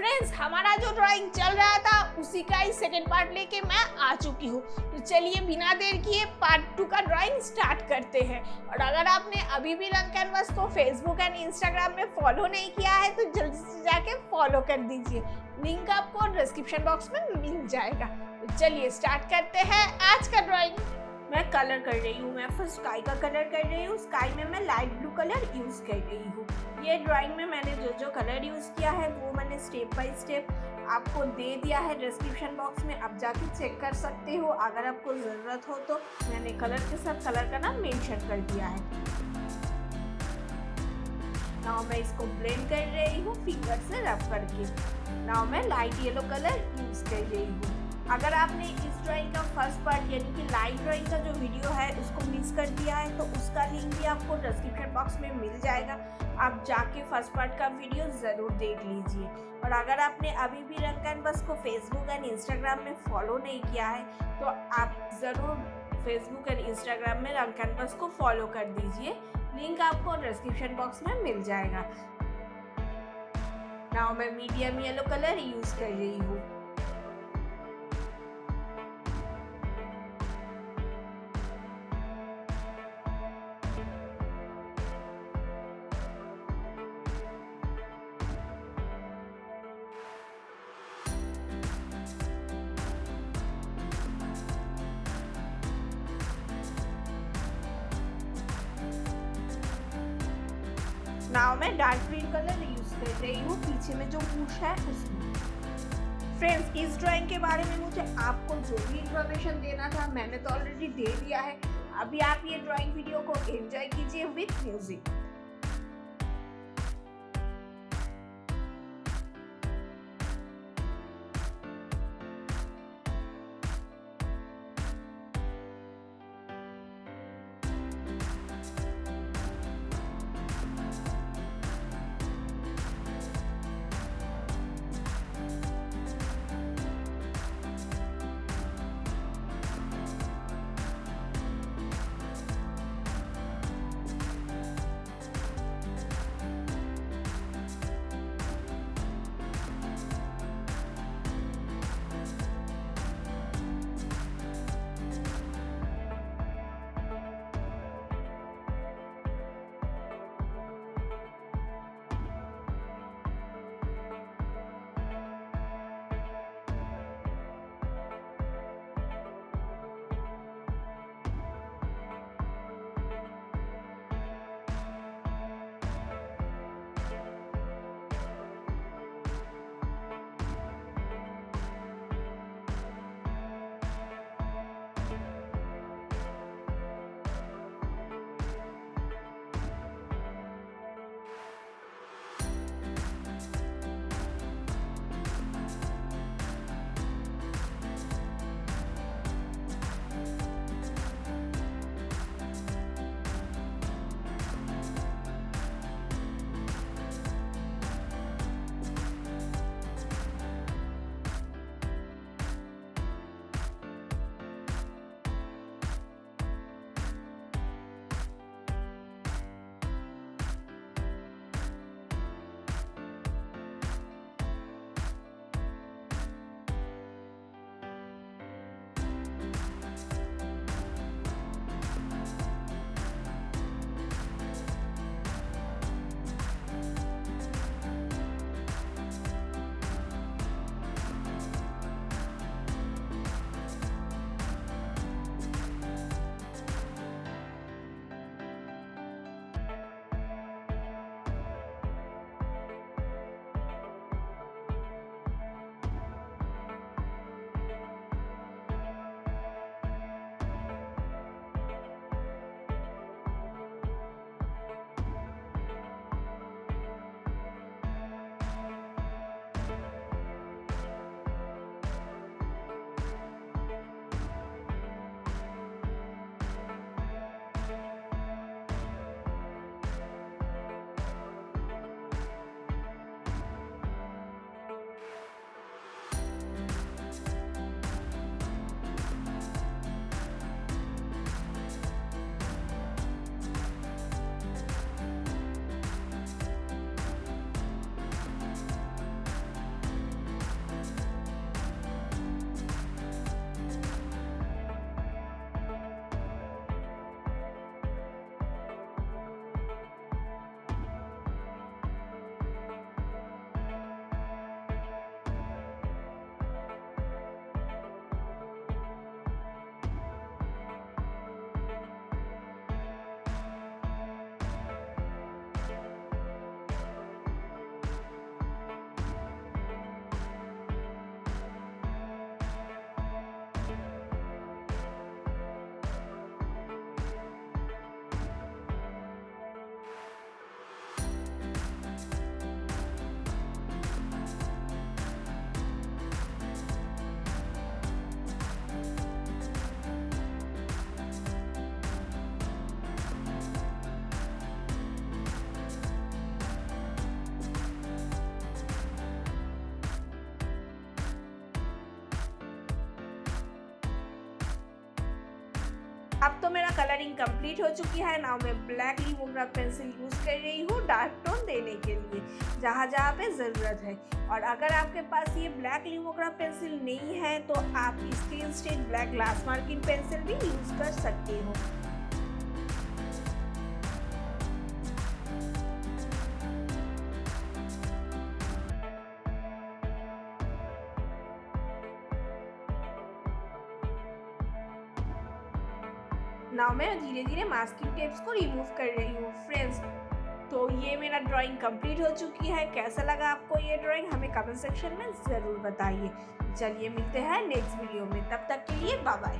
Friends, हमारा जो drawing चल रहा था उसी का ही सेकेंड पार्ट लेके मैं आ चुकी हूँ। तो चलिए बिना देर किए पार्ट 2 का ड्राइंग स्टार्ट करते हैं। और अगर आपने अभी भी रंग कैनवस को फेसबुक एंड इंस्टाग्राम में फॉलो नहीं किया है तो जल्दी से जाके फॉलो कर दीजिए। लिंक आपको डिस्क्रिप्शन बॉक्स में मिल जाएगा। तो चलिए स्टार्ट करते हैं आज का ड्राइंग। मैं कलर कर रही हूँ, मैं फर्स्ट स्काई का कलर कर रही हूँ। स्काई में मैं लाइट ब्लू कलर यूज़ कर रही हूँ। ये ड्राइंग में मैंने जो कलर यूज़ किया है वो मैंने स्टेप बाय स्टेप आपको दे दिया है डिस्क्रिप्शन बॉक्स में, आप जाके चेक कर सकते हो। अगर आपको ज़रूरत हो तो मैंने कलर के साथ कलर का नाम मेंशन कर दिया है। नाउ मैं इसको ब्लेंड कर रही हूँ फिंगर से रब करके। नाउ मैं लाइट येलो कलर यूज़ कर रही हूँ। अगर आपने इस ड्राइंग का फर्स्ट पार्ट यानी कि लाइट ड्राइंग का जो वीडियो है उसको मिस कर दिया है तो उसका लिंक भी आपको डिस्क्रिप्शन बॉक्स में मिल जाएगा। आप जाके फर्स्ट पार्ट का वीडियो ज़रूर देख लीजिए। और अगर आपने अभी भी रंग कैनवस को फेसबुक एंड इंस्टाग्राम में फॉलो नहीं किया है तो आप ज़रूर फेसबुक एंड इंस्टाग्राम में रंग कैनवस को फॉलो कर दीजिए। लिंक आपको डिस्क्रिप्शन बॉक्स में मिल जाएगा। नाउ मैं मीडियम येलो कलर यूज़ कर रही हूँ। नाउ मैं डार्क ग्रीन कलर यूज़ कर रही हूँ पीछे में जो पुश है उसमें। फ्रेंड्स, इस ड्राइंग के बारे में मुझे आपको जो भी इंफॉर्मेशन देना था मैंने तो ऑलरेडी दे दिया है। अभी आप ये ड्राइंग वीडियो को एंजॉय कीजिए विथ म्यूजिक। अब तो मेरा कलरिंग कंप्लीट हो चुकी है। नाउ मैं ब्लैक लिमोग्राफ पेंसिल यूज़ कर रही हूँ डार्क टोन देने के लिए जहाँ जहाँ पे ज़रूरत है। और अगर आपके पास ये ब्लैक लिमोग्राफ पेंसिल नहीं है तो आप screen stage black glass marking pencil भी यूज़ कर सकते हो। नाउ मैं धीरे धीरे मास्किंग टेप्स को रिमूव कर रही हूँ फ्रेंड्स। तो ये मेरा ड्राइंग कंप्लीट हो चुकी है। कैसा लगा आपको ये ड्राइंग हमें कमेंट सेक्शन में ज़रूर बताइए। चलिए मिलते हैं नेक्स्ट वीडियो में, तब तक के लिए बाय बाय।